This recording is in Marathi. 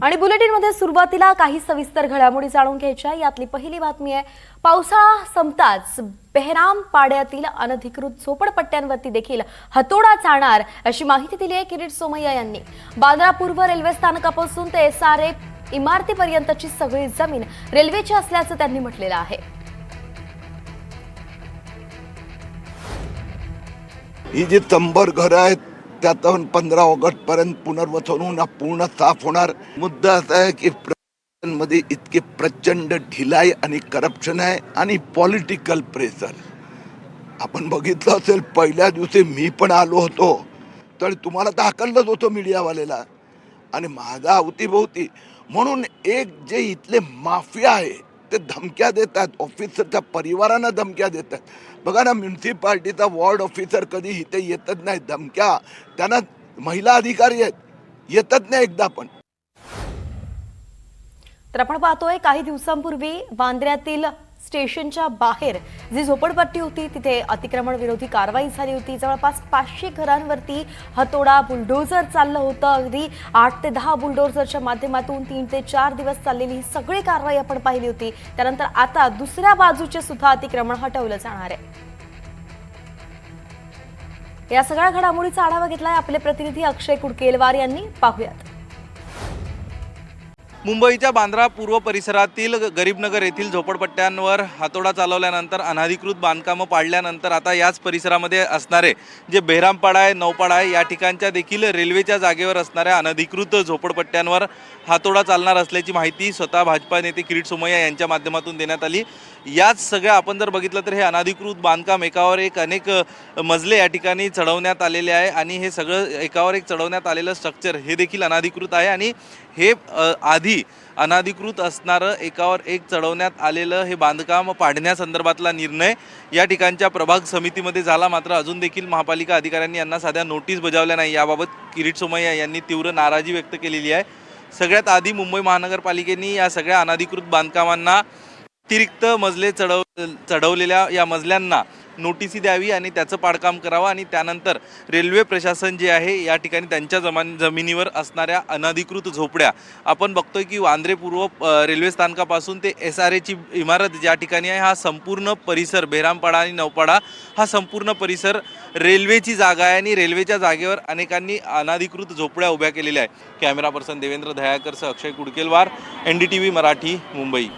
आणि बुलेटिनमध्ये सुरुवातीला काही सविस्तर घडामोडी जाणून घ्यायच्या। यातली पहिली बातमी आहे, पावसाळा संपताच बेहराम पाड्यातील अनधिकृत झोपडपट्ट्यांवरती देखील हतोडा चालणार अशी माहिती दिली आहे किरीट सोमय्या यांनी। बांद्रा पूर्व रेल्वे स्थानकापासून ते एसआरए इमारतीपर्यंतची सगळी जमीन रेल्वेची असल्याचं त्यांनी म्हटलेलं आहे। ही जी तंबर घर आहेत त्यातून 15 ऑगस्ट पर्यंत पुनर्वसन होऊन पूर्ण साफ होणार। मुद्दा असा आहे की मध्ये इतके प्रचंड ढिलाई आणि करप्शन आहे आणि पॉलिटिकल प्रेशर। आपण बघितलं असेल, पहिल्या दिवशी मी पण आलो होतो तर तुम्हाला तर हाकललंच होतं मीडियावालेला आणि माझा अवतीभोवती म्हणून एक जे इथले माफिया आहे ते धमक्या देतात, ऑफिसरच्या परिवारांना धमक्या देतात। बघा ना, म्युन्सिपाल्टीचा वॉर्ड ऑफिसर कधी इथे येतच नाही, धमक्या त्यांना महिला अधिकारी आहेत, येतच नाही एकदा पण। तर आपण पाहतोय काही दिवसांपूर्वी बांद्र्यातील स्टेशनच्या बाहेर जी झोपडपट्टी होती तिथे अतिक्रमण विरोधी कारवाई झाली होती। जवळपास 500 घरांवरती हतोडा बुलडोझर चाललं होतं। अगदी 8 ते 10 बुलडोझरच्या माध्यमातून 3 ते 4 दिवस चाललेली ही सगळी कारवाई आपण पाहिली होती। त्यानंतर आता दुसऱ्या बाजूचे सुद्धा अतिक्रमण हटवलं जाणार आहे। या सगळ्या घडामोडीचा आढावा घेतलाय आपले प्रतिनिधी अक्षय कुडकेलवार यांनी। पाहूयात। मुंबईच्या बांद्रा पूर्व परिसरातील गरीबनगर येथील झोपडपट्ट्यांवर हातोडा चालवल्यानंतर अनधिकृत बांधकामं पाडल्यानंतर आता याच परिसरामध्ये असणारे जे बेहरामपाडा आहे, नौपाडा आहे, या ठिकाणच्या देखील रेल्वेच्या जागेवर असणाऱ्या अनधिकृत झोपडपट्ट्यांवर हातोडा चालणार असल्याची माहिती स्वतः भाजपा नेते किरीट सोमय्या यांच्या माध्यमातून देण्यात आली। याच सगळ्या आपण जर बघितलं तर हे अनधिकृत बांधकाम एकावर एक अनेक मजले या ठिकाणी चढवण्यात आलेले आहे आणि हे सगळं एकावर एक चढवण्यात आलेलं स्ट्रक्चर हे देखील अनधिकृत आहे आणि हे आधी अनधिकृत असणारं एकावर एक चढवण्यात आलेलं हे बांधकाम पाडण्यासंदर्भातला निर्णय या ठिकाणच्या प्रभाग समितीमध्ये झाला। मात्र अजून देखील महापालिका अधिकाऱ्यांनी यांना साध्या नोटीस बजावल्या नाही। याबाबत किरीट सोमय्या यांनी तीव्र नाराजी व्यक्त केलेली आहे। सगळ्यात आधी मुंबई महानगरपालिकेने या सगळ्या अनधिकृत बांधकामांना अतिरिक्त मजले चढवलेल्या या मजल्यांना नोटीसी द्यावी आणि त्याचं पाडकाम करावं आणि त्यानंतर रेल्वे प्रशासन जे आहे या ठिकाणी त्यांच्या जमिनीवर असणाऱ्या अनधिकृत झोपड्या आपण बघतोय की वांद्रे पूर्व रेल्वे स्थानकापासून ते एसआरएची इमारत ज्या ठिकाणी आहे हा संपूर्ण परिसर बेहरामपाडा आणि नौपाडा हा संपूर्ण परिसर रेल्वेची जागा आहे आणि रेल्वेच्या जागेवर अनेकांनी अनधिकृत झोपड्या उभ्या केलेल्या आहे। कॅमेरा पर्सन देवेंद्र दह्याकरसह अक्षय कुडकेलवार, NDTV मराठी, मुंबई।